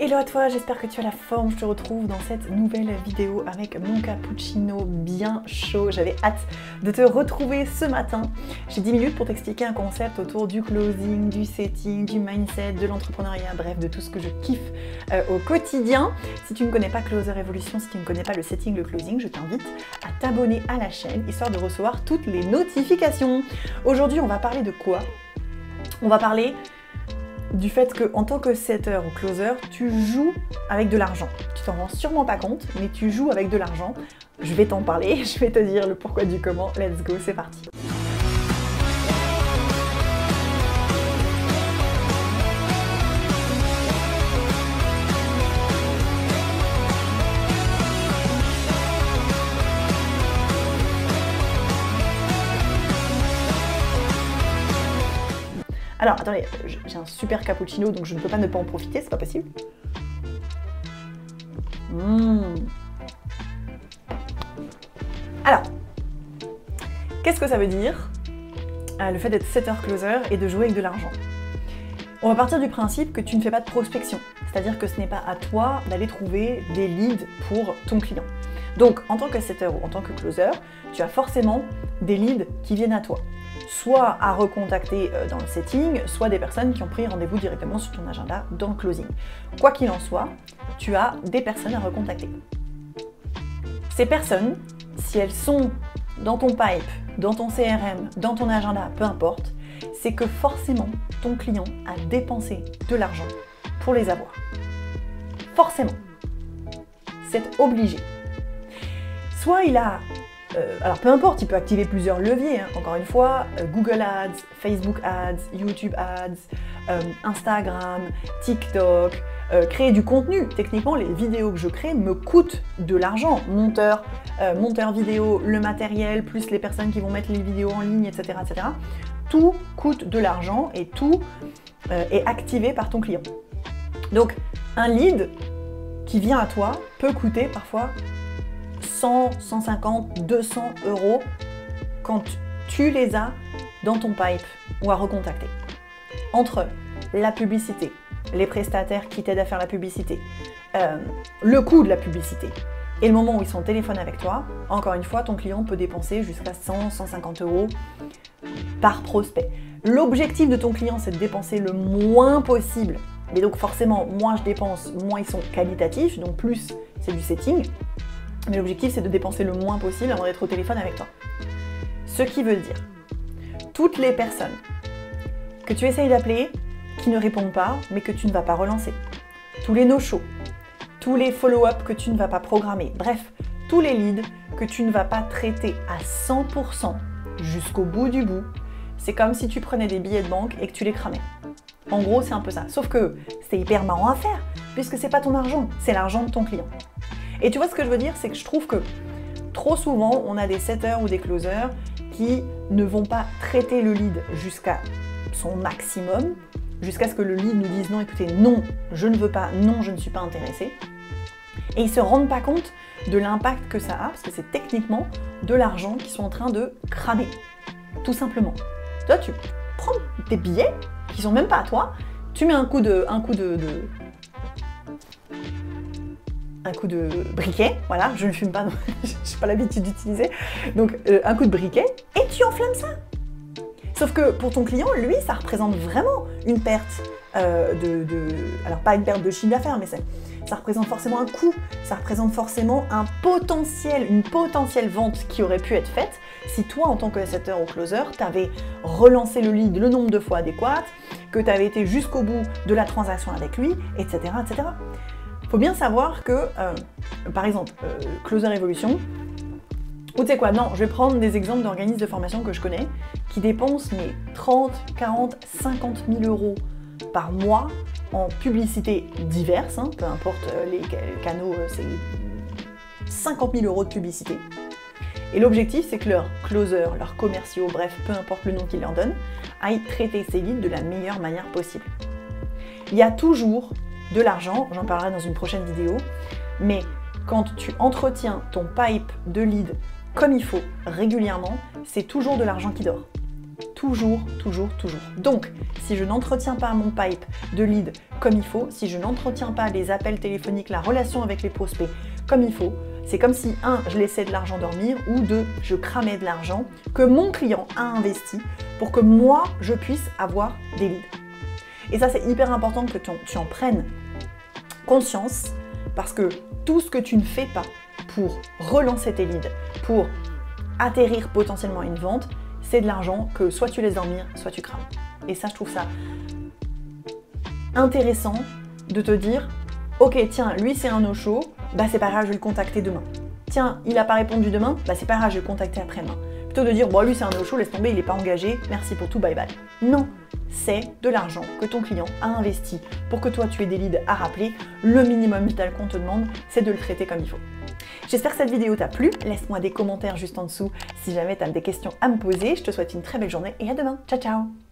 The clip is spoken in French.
Hello à toi, j'espère que tu as la forme. Je te retrouve dans cette nouvelle vidéo avec mon cappuccino bien chaud. J'avais hâte de te retrouver ce matin. J'ai 10 minutes pour t'expliquer un concept autour du closing, du setting, du mindset, de l'entrepreneuriat, bref, de tout ce que je kiffe au quotidien. Si tu ne connais pas Closer Evolution, si tu ne connais pas le setting, le closing, je t'invite à t'abonner à la chaîne, histoire de recevoir toutes les notifications. Aujourd'hui, on va parler de quoi? On va parler du fait qu'en tant que setter ou closer, tu joues avec de l'argent. Tu t'en rends sûrement pas compte, mais tu joues avec de l'argent. Je vais t'en parler, je vais te dire le pourquoi du comment. Let's go, c'est parti. Alors, attendez, j'ai un super cappuccino, donc je ne peux pas ne pas en profiter, c'est pas possible. Alors, qu'est-ce que ça veut dire, le fait d'être setter-closer et de jouer avec de l'argent? On va partir du principe que tu ne fais pas de prospection, c'est-à-dire que ce n'est pas à toi d'aller trouver des leads pour ton client. Donc, en tant que setter ou en tant que closer, tu as forcément des leads qui viennent à toi. Soit à recontacter dans le setting, soit des personnes qui ont pris rendez-vous directement sur ton agenda dans le closing. Quoi qu'il en soit, tu as des personnes à recontacter. Ces personnes, si elles sont dans ton pipe, dans ton CRM, dans ton agenda, peu importe, c'est que forcément ton client a dépensé de l'argent pour les avoir. Forcément. C'est obligé. Soit il a... alors peu importe, il peut activer plusieurs leviers, hein. Encore une fois, Google Ads, Facebook Ads, YouTube Ads, Instagram, TikTok, créer du contenu. Techniquement, les vidéos que je crée me coûtent de l'argent. Monteur vidéo, le matériel, plus les personnes qui vont mettre les vidéos en ligne, etc. etc. Tout coûte de l'argent et tout est activé par ton client. Donc, un lead qui vient à toi peut coûter parfois 100, 150, 200 euros quand tu les as dans ton pipe ou à recontacter. Entre la publicité, les prestataires qui t'aident à faire la publicité, le coût de la publicité et le moment où ils sont au téléphone avec toi, encore une fois, ton client peut dépenser jusqu'à 100, 150 euros par prospect. L'objectif de ton client, c'est de dépenser le moins possible. Mais donc forcément, moins je dépense, moins ils sont qualitatifs, donc plus c'est du setting. Mais l'objectif, c'est de dépenser le moins possible avant d'être au téléphone avec toi. Ce qui veut dire, toutes les personnes que tu essayes d'appeler, qui ne répondent pas, mais que tu ne vas pas relancer. Tous les no-shows, tous les follow-up que tu ne vas pas programmer. Bref, tous les leads que tu ne vas pas traiter à 100% jusqu'au bout du bout. C'est comme si tu prenais des billets de banque et que tu les cramais. En gros, c'est un peu ça. Sauf que c'est hyper marrant à faire, puisque c'est pas ton argent, c'est l'argent de ton client. Et tu vois ce que je veux dire, c'est que je trouve que trop souvent, on a des setters ou des closers qui ne vont pas traiter le lead jusqu'à son maximum, jusqu'à ce que le lead nous dise non, écoutez, non, je ne veux pas, non, je ne suis pas intéressé. Et ils ne se rendent pas compte de l'impact que ça a, parce que c'est techniquement de l'argent qu'ils sont en train de cramer, tout simplement. Toi, tu prends des billets qui sont même pas à toi, tu mets un coup de briquet, voilà, je ne fume pas, je n'ai pas l'habitude d'utiliser, donc un coup de briquet, et tu enflammes ça. Sauf que pour ton client, lui, ça représente vraiment une perte alors pas une perte de chiffre d'affaires, mais ça représente forcément un coût, ça représente forcément une potentielle vente qui aurait pu être faite si toi, en tant que setter ou closer, tu avais relancé le lead le nombre de fois adéquat, que tu avais été jusqu'au bout de la transaction avec lui, etc. etc. Il faut bien savoir que, par exemple, Closer Evolution, ou tu sais quoi, non, je vais prendre des exemples d'organismes de formation que je connais, qui dépensent mais 30, 40, 50 000 euros par mois en publicité diverses, hein, peu importe les canaux, c'est 50 000 euros de publicité. Et l'objectif, c'est que leurs closers, leurs commerciaux, bref, peu importe le nom qu'ils leur donnent, aillent traiter ces leads de la meilleure manière possible. Il y a toujours de l'argent, j'en parlerai dans une prochaine vidéo, mais quand tu entretiens ton pipe de lead comme il faut, régulièrement, c'est toujours de l'argent qui dort. Toujours, toujours, toujours. Donc, si je n'entretiens pas mon pipe de lead comme il faut, si je n'entretiens pas les appels téléphoniques, la relation avec les prospects comme il faut, c'est comme si, 1, je laissais de l'argent dormir, ou 2, je cramais de l'argent que mon client a investi pour que moi, je puisse avoir des leads. Et ça, c'est hyper important que tu en prennes conscience, parce que tout ce que tu ne fais pas pour relancer tes leads, pour atterrir potentiellement une vente, c'est de l'argent que soit tu laisses dormir, soit tu crames. Et ça, je trouve ça intéressant de te dire, ok, tiens, lui c'est un no-show, bah c'est pas grave, je vais le contacter demain. Tiens, il a pas répondu demain, bah c'est pas grave, je vais le contacter après-demain. Plutôt de dire, bon lui c'est un no-show, laisse tomber, il est pas engagé, merci pour tout, bye bye. Non, c'est de l'argent que ton client a investi pour que toi tu aies des leads à rappeler. Le minimum vital qu'on te demande, c'est de le traiter comme il faut. J'espère que cette vidéo t'a plu, laisse-moi des commentaires juste en dessous si jamais tu as des questions à me poser. Je te souhaite une très belle journée et à demain. Ciao ciao.